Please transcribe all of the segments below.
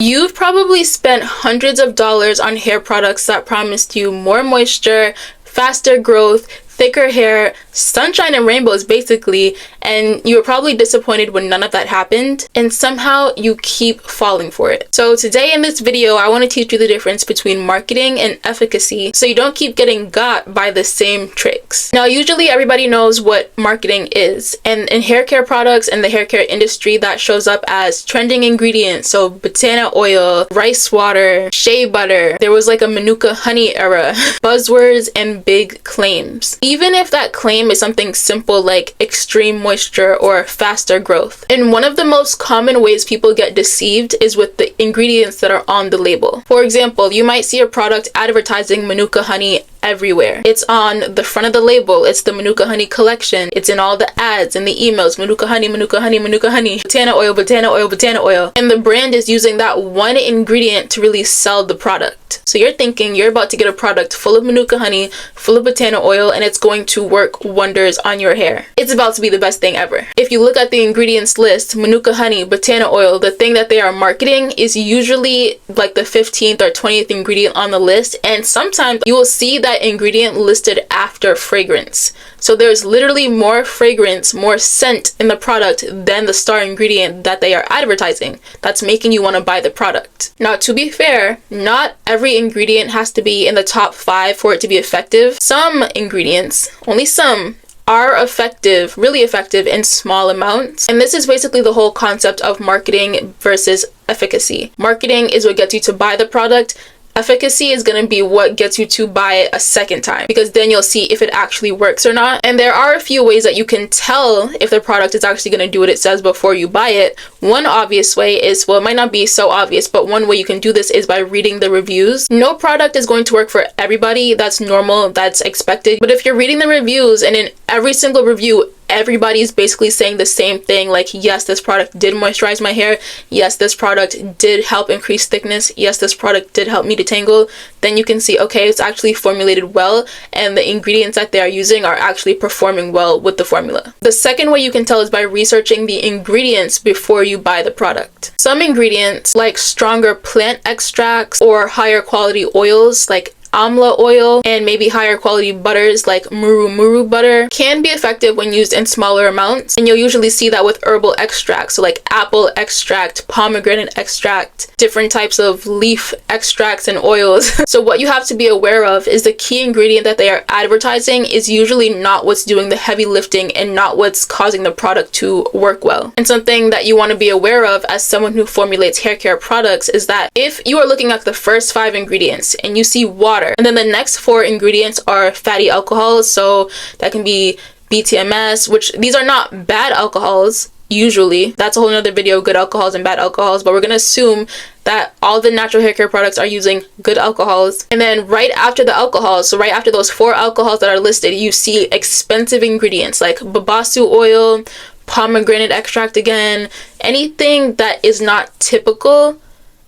You've probably spent hundreds of dollars on hair products that promised you more moisture, faster growth, thicker hair, sunshine and rainbows basically, and you were probably disappointed when none of that happened, and somehow you keep falling for it. So today in this video, I want to teach you the difference between marketing and efficacy so you don't keep getting got by the same tricks. Now, usually everybody knows what marketing is, and in hair care products and the hair care industry, that shows up as trending ingredients, so banana oil, rice water, shea butter. There was like a Manuka honey era, buzzwords and big claims. Even if that claim is something simple like extreme moisture or faster growth. And one of the most common ways people get deceived is with the ingredients that are on the label. For example, you might see a product advertising Manuka honey everywhere. It's on the front of the label. It's the Manuka honey collection. It's in all the ads and the emails. Manuka honey, Manuka honey, Manuka honey. Banana oil, banana oil, banana oil. And the brand is using that one ingredient to really sell the product. So you're thinking you're about to get a product full of Manuka honey, full of banana oil, and it's going to work wonders on your hair. It's about to be the best thing ever. If you look at the ingredients list, Manuka honey, banana oil, the thing that they are marketing is usually like the 15th or 20th ingredient on the list. And sometimes you will see that ingredient listed after fragrance. So there's literally more fragrance, more scent in the product than the star ingredient that they are advertising. That's making you want to buy the product. Now, to be fair, not every ingredient has to be in the top 5 for it to be effective. Some ingredients, only some, are effective, really effective in small amounts. And this is basically the whole concept of marketing versus efficacy. Marketing is what gets you to buy the product. Efficacy is going to be what gets you to buy it a second time, because then you'll see if it actually works or not. And there are a few ways that you can tell if the product is actually going to do what it says before you buy it. One obvious way is, well, it might not be so obvious, but one way you can do this is by reading the reviews. No product is going to work for everybody. That's normal, that's expected. But if you're reading the reviews and in every single review, everybody's basically saying the same thing, like, yes, this product did moisturize my hair, yes, this product did help increase thickness, yes, this product did help me detangle, then you can see, okay, it's actually formulated well, and the ingredients that they are using are actually performing well with the formula. The second way you can tell is by researching the ingredients before you buy the product. Some ingredients, like stronger plant extracts or higher quality oils, like amla oil, and maybe higher quality butters like muru butter, can be effective when used in smaller amounts. And you'll usually see that with herbal extracts, so like apple extract, pomegranate extract, different types of leaf extracts and oils. So what you have to be aware of is the key ingredient that they are advertising is usually not what's doing the heavy lifting and not what's causing the product to work well. And something that you want to be aware of as someone who formulates hair care products is that if you are looking at the first 5 ingredients and you see water, and then the next 4 ingredients are fatty alcohols, so that can be BTMS, which these are not bad alcohols usually. That's a whole nother video, good alcohols and bad alcohols, but we're gonna assume that all the natural hair care products are using good alcohols. And then right after the alcohols, so right after those 4 alcohols that are listed, you see expensive ingredients like babasu oil, pomegranate extract again, anything that is not typical.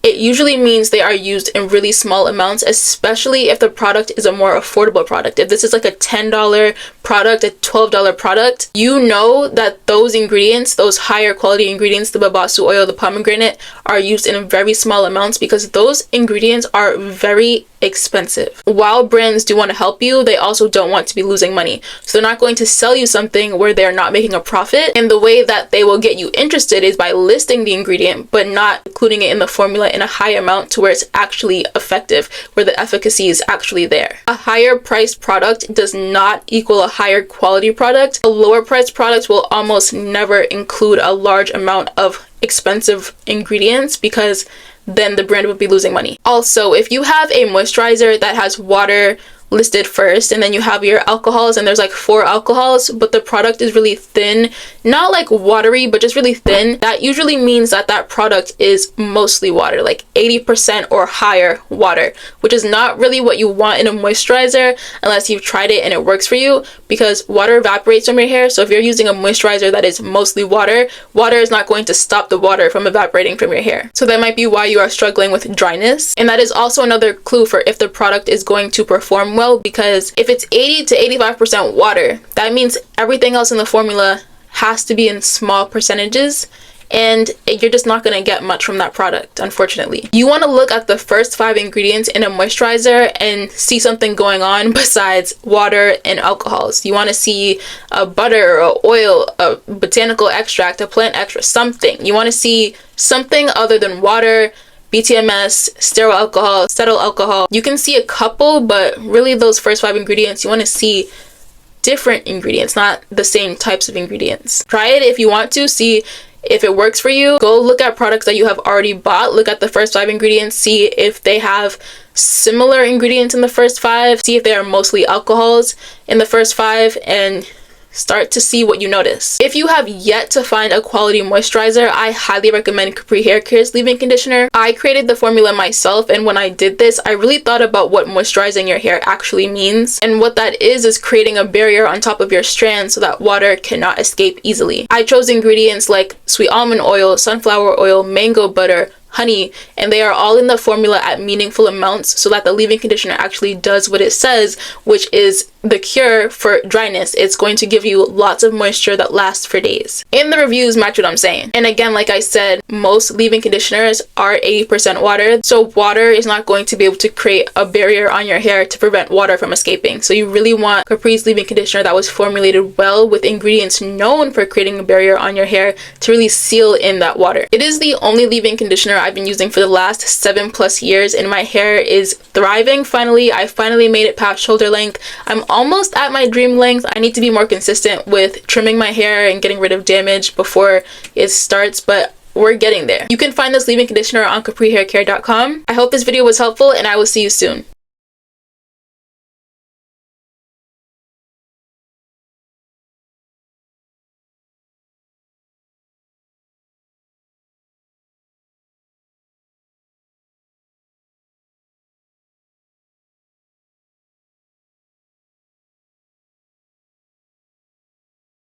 It usually means they are used in really small amounts, especially if the product is a more affordable product. If this is like a $10 product, a $12 product, you know that those ingredients, those higher quality ingredients, the babasu oil, the pomegranate, are used in very small amounts because those ingredients are very expensive. While brands do want to help you, they also don't want to be losing money. So they're not going to sell you something where they're not making a profit. And the way that they will get you interested is by listing the ingredient, but not including it in the formula in a high amount to where it's actually effective, where the efficacy is actually there. A higher priced product does not equal a higher quality product. A lower priced product will almost never include a large amount of expensive ingredients because then the brand would be losing money. Also, if you have a moisturizer that has water listed first and then you have your alcohols and there's like 4 alcohols, but the product is really thin, not like watery, but just really thin, that usually means that that product is mostly water, like 80% or higher water, which is not really what you want in a moisturizer unless you've tried it and it works for you, because water evaporates from your hair. So if you're using a moisturizer that is mostly water, water is not going to stop the water from evaporating from your hair. So that might be why you are struggling with dryness. And that is also another clue for if the product is going to perform well, because if it's 80 to 85% water, that means everything else in the formula has to be in small percentages. and you're just not going to get much from that product, unfortunately. You want to look at the first 5 ingredients in a moisturizer and see something going on besides water and alcohols. You want to see a butter, or oil, a botanical extract, a plant extract, something. You want to see something other than water, BTMS, sterile alcohol, cetyl alcohol. You can see a couple, but really those first 5 ingredients, you want to see different ingredients, not the same types of ingredients. Try it if you want to, see if it works for you. Go look at products that you have already bought, look at the first 5 ingredients, see if they have similar ingredients in the first 5, see if they are mostly alcohols in the first 5, and start to see what you notice. If you have yet to find a quality moisturizer, I highly recommend Capri Hair Care's leave-in conditioner. I created the formula myself, and when I did this, I really thought about what moisturizing your hair actually means. And what that is creating a barrier on top of your strand so that water cannot escape easily. I chose ingredients like sweet almond oil, sunflower oil, mango butter, honey, and they are all in the formula at meaningful amounts so that the leave-in conditioner actually does what it says, which is the cure for dryness. It's going to give you lots of moisture that lasts for days. And the reviews match what I'm saying. And again, like I said, most leave-in conditioners are 80% water, so water is not going to be able to create a barrier on your hair to prevent water from escaping. So you really want Capri's leave-in conditioner that was formulated well with ingredients known for creating a barrier on your hair to really seal in that water. It is the only leave-in conditioner I've been using for the last 7+ years, and my hair is thriving. I finally made it past shoulder length. I'm almost at my dream length. I need to be more consistent with trimming my hair and getting rid of damage before it starts, but we're getting there. You can find this leave-in conditioner on caprihaircare.com. I hope this video was helpful, and I will see you soon.